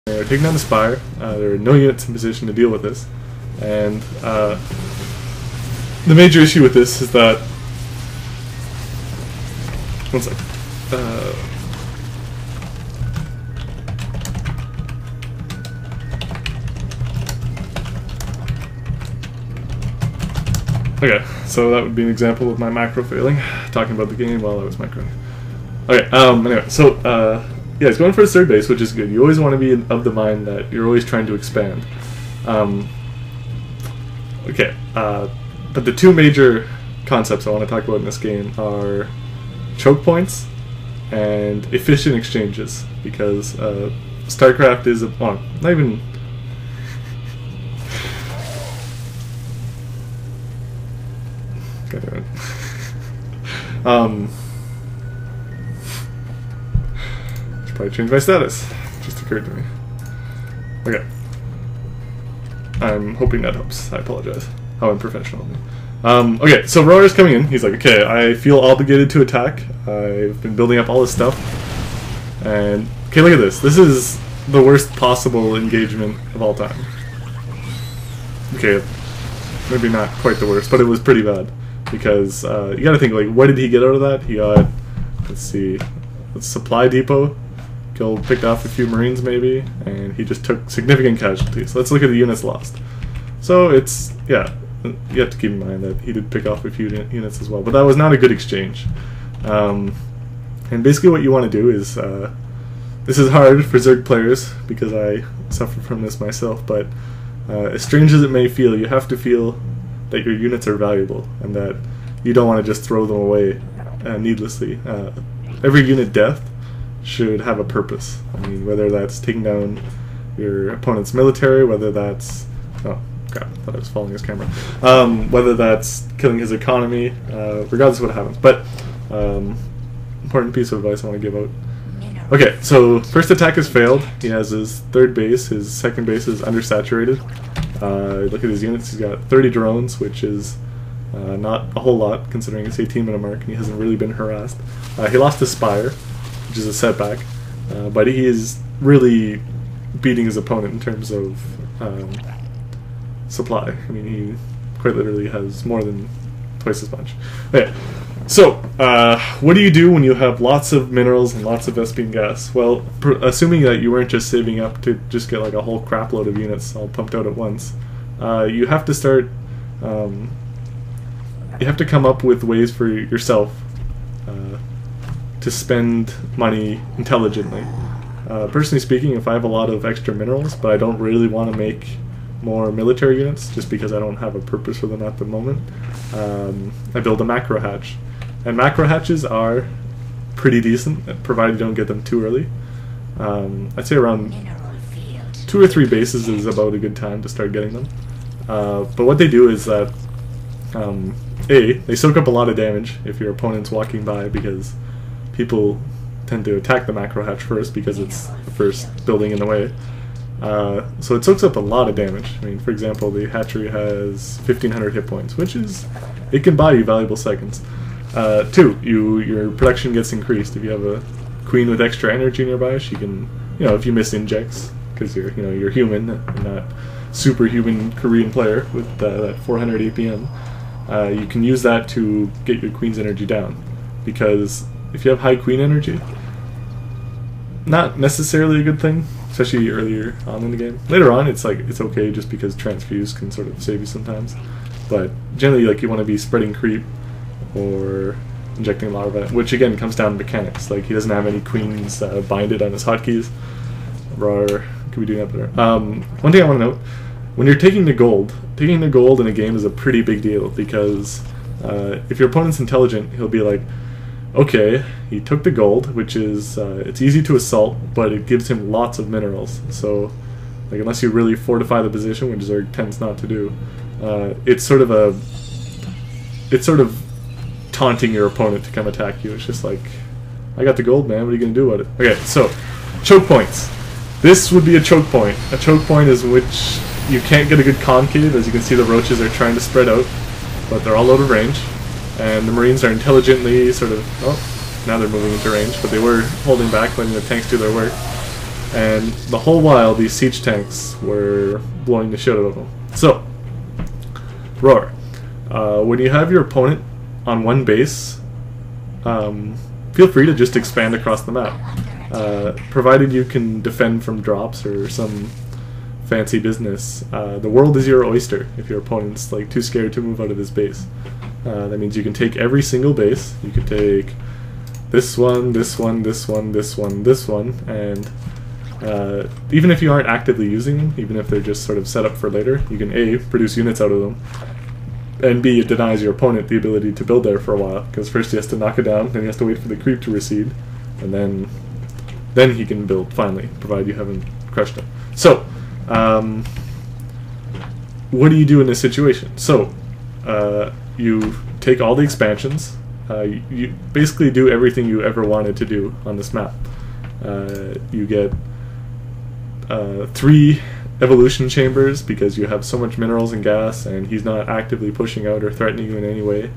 They're taking down the Spire. There are no units in position to deal with this. And the major issue with this is that... One sec. Okay, so that would be an example of my macro failing, talking about the game while I was macroing. Okay, anyway, so, yeah, he's going for his third base, which is good. You always want to be of the mind that you're always trying to expand. Okay, but the two major concepts I want to talk about in this game are choke points and efficient exchanges, because Starcraft is well, not even... should probably change my status. Just occurred to me. Okay. I'm hoping that helps. I apologize. How unprofessional of me. Okay, so Roar's coming in. He's like, okay, I feel obligated to attack. I've been building up all this stuff. And, okay, look at this. This is the worst possible engagement of all time. Okay, maybe not quite the worst, but it was pretty bad. Because, you gotta think, like, what did he get out of that? He got, let's see, a supply depot. Picked off a few Marines, maybe, and he just took significant casualties. Let's look at the units lost. So it's, yeah, you have to keep in mind that he did pick off a few units as well, but that was not a good exchange. And basically what you want to do is, this is hard for Zerg players, because I suffer from this myself, but as strange as it may feel, you have to feel that your units are valuable, and that you don't want to just throw them away needlessly. Every unit death should have a purpose. I mean, whether that's taking down your opponent's military, whether that's... oh, crap, I thought I was following his camera. Whether that's killing his economy, regardless of what happens. But, important piece of advice I want to give out. Okay, so first attack has failed. He has his third base. His second base is undersaturated. Look at his units. He's got 30 drones, which is not a whole lot, considering it's 18-minute mark, and he hasn't really been harassed. He lost his Spire, which is a setback, but he is really beating his opponent in terms of supply. I mean, he quite literally has more than twice as much. Okay, so what do you do when you have lots of minerals and lots of Vespene gas? Well, assuming that you weren't just saving up to just get like a whole crap load of units all pumped out at once, you have to start, you have to come up with ways for yourself to spend money intelligently. Personally speaking, if I have a lot of extra minerals, but I don't really want to make more military units, just because I don't have a purpose for them at the moment, I build a macro hatch. And macro hatches are pretty decent, provided you don't get them too early. I'd say around 2 or 3 bases is about a good time to start getting them. But what they do is that, A, they soak up a lot of damage if your opponent's walking by, because people tend to attack the macro hatch first because it's the first building in the way. So it soaks up a lot of damage. I mean, for example, the hatchery has 1,500 hit points, which is, it can buy you valuable seconds. 2, your production gets increased. If you have a queen with extra energy nearby, she can, you know, if you miss injects, because you're human and not superhuman Korean player with that 400 APM, you can use that to get your queen's energy down, because if you have high queen energy, not necessarily a good thing, especially earlier on in the game. Later on, it's like, it's okay just because transfuse can sort of save you sometimes, but generally, like, you want to be spreading creep or injecting larva, which again comes down to mechanics. Like, he doesn't have any queens binded on his hotkeys. Rawr, could be doing that better. One thing I want to note: when you're taking the gold in a game is a pretty big deal, because if your opponent's intelligent, he'll be like, okay, he took the gold, which is, it's easy to assault, but it gives him lots of minerals. So, like, unless you really fortify the position, which Zerg tends not to do, it's sort of taunting your opponent to come attack you. It's just like, I got the gold, man, what are you going to do about it? Okay, so, choke points. This would be a choke point. A choke point is which you can't get a good concave. As you can see, the roaches are trying to spread out, but they're all out of range. And the Marines are intelligently sort of, oh, now they're moving into range, but they were holding back, letting the tanks do their work. And the whole while, these siege tanks were blowing the shit out of them. So, Roar. When you have your opponent on one base, feel free to just expand across the map. Provided you can defend from drops or some fancy business. The world is your oyster if your opponent's like too scared to move out of his base. That means you can take every single base. You can take this one, this one, this one, this one, this one, and even if you aren't actively using them, even if they're just sort of set up for later, you can A, produce units out of them, and B, it denies your opponent the ability to build there for a while, because first he has to knock it down, then he has to wait for the creep to recede, and then he can build finally, provided you haven't crushed him. So, what do you do in this situation? So, you take all the expansions, you basically do everything you ever wanted to do on this map. You get 3 evolution chambers because you have so much minerals and gas, and he's not actively pushing out or threatening you in any way.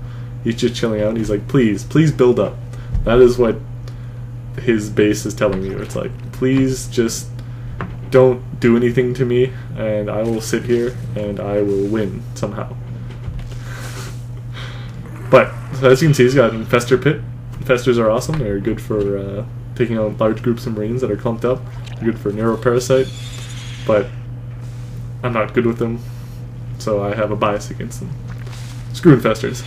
He's just chilling out. He's like, please build up. That is what his base is telling you. It's like, please just don't do anything to me, and I will sit here and I will win somehow. But so as you can see, he's got Infestor Pit. Infestors are awesome. They're good for taking out large groups of marines that are clumped up. They're good for Neuroparasite, but I'm not good with them, so I have a bias against them. Screw Infestors.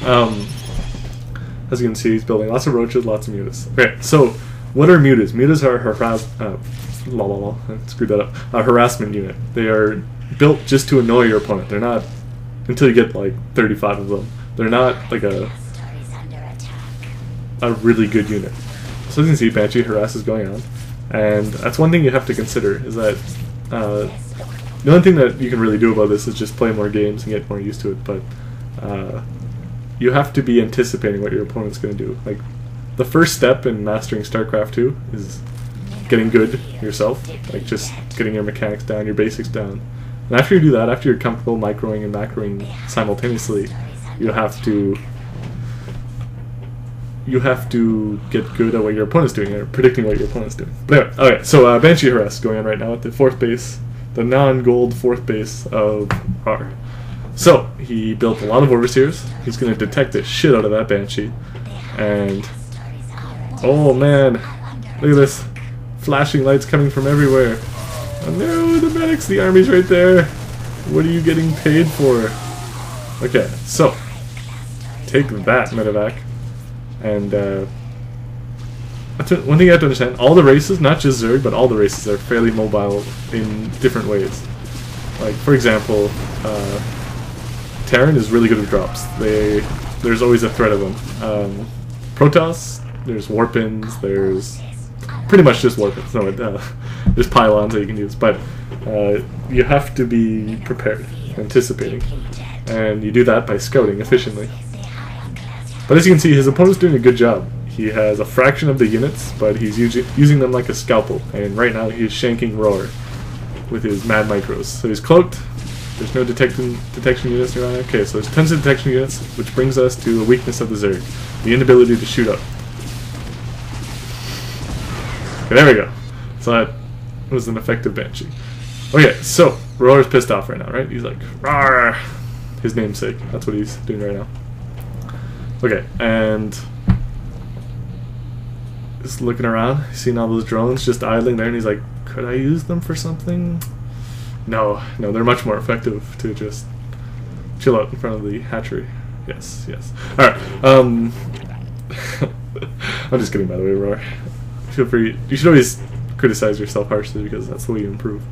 As you can see, he's building lots of roaches, lots of mutas. Okay, so what are mutas? Mutas are screwed that up. A harassment unit. They are built just to annoy your opponent. They're not, until you get like 35 of them, they're not like a really good unit. So as you can see, Banshee Harass is going on, and that's one thing you have to consider, is that the only thing that you can really do about this is just play more games and get more used to it, but you have to be anticipating what your opponent's going to do. Like, the first step in mastering StarCraft 2 is getting good yourself, like just getting your mechanics down, your basics down. And after you do that, after you're comfortable microing and macroing simultaneously, you have to get good at what your opponent's doing, or predicting what your opponent's doing. But anyway, okay, so Banshee Harass is going on right now at the 4th base, the non-gold 4th base of R. So, he built a lot of Overseers. He's going to detect the shit out of that Banshee. And, oh man, look at this. Flashing lights coming from everywhere. Oh no, the medics, the army's right there. What are you getting paid for? Okay, so, take that, medevac. And one thing you have to understand, all the races, not just Zerg, but all the races are fairly mobile in different ways. Like, for example, Terran is really good with drops. There's always a threat of them. Protoss, there's Warpins, there's pretty much just Warpins. No, there's pylons that you can use, but you have to be prepared, anticipating. And you do that by scouting efficiently. But as you can see, his opponent's doing a good job. He has a fraction of the units, but he's using them like a scalpel. And right now he's shanking Roar with his mad micros. So he's cloaked. There's no detection units around. Okay, so there's tons of detection units, which brings us to a weakness of the Zerg. The inability to shoot up. Okay, there we go. So that was an effective Banshee. Okay, so Roar's pissed off right now, right? He's like, Rawr! His namesake. That's what he's doing right now. Okay, and just looking around, seeing all those drones just idling there, and he's like, could I use them for something? No, they're much more effective to just chill out in front of the hatchery. Yes. Alright, I'm just kidding, by the way, Roar. Feel free, you should always criticize yourself harshly, because that's the way you improve.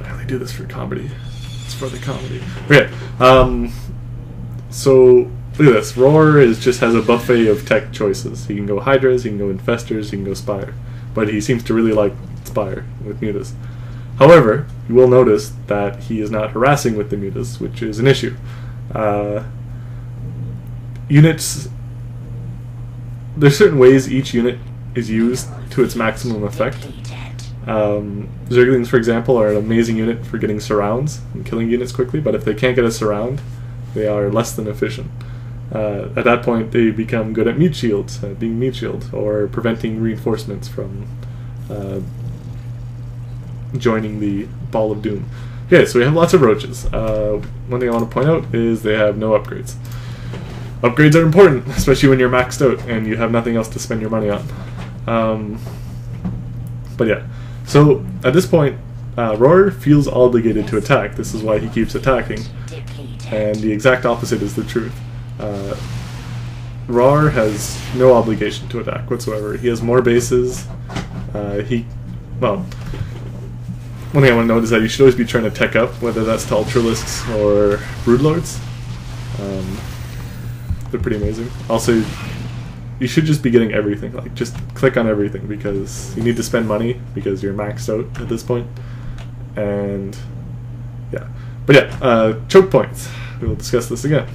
I only do this for comedy. It's for the comedy. Okay, so look at this. Roar just has a buffet of tech choices. He can go Hydras, he can go Infestors, he can go Spire. But he seems to really like Spire with mutas. However, you will notice that he is not harassing with the mutas, which is an issue. Units... There's certain ways each unit is used to its maximum effect. Zerglings, for example, are an amazing unit for getting surrounds and killing units quickly, but if they can't get a surround, they are less than efficient. At that point, they become good at mute shields, being mute shield, or preventing reinforcements from joining the Ball of Doom. Okay, so we have lots of roaches. One thing I want to point out is they have no upgrades. Upgrades are important, especially when you're maxed out and you have nothing else to spend your money on. But yeah, so at this point, Roar feels obligated to attack. This is why he keeps attacking. And the exact opposite is the truth. Roar has no obligation to attack whatsoever. He has more bases. Well, one thing I want to note is that you should always be trying to tech up, whether that's to Ultralisks or Broodlords. They're pretty amazing. Also, you should just be getting everything. Like, just click on everything, because you need to spend money because you're maxed out at this point. And yeah, but yeah, choke points. We'll discuss this again.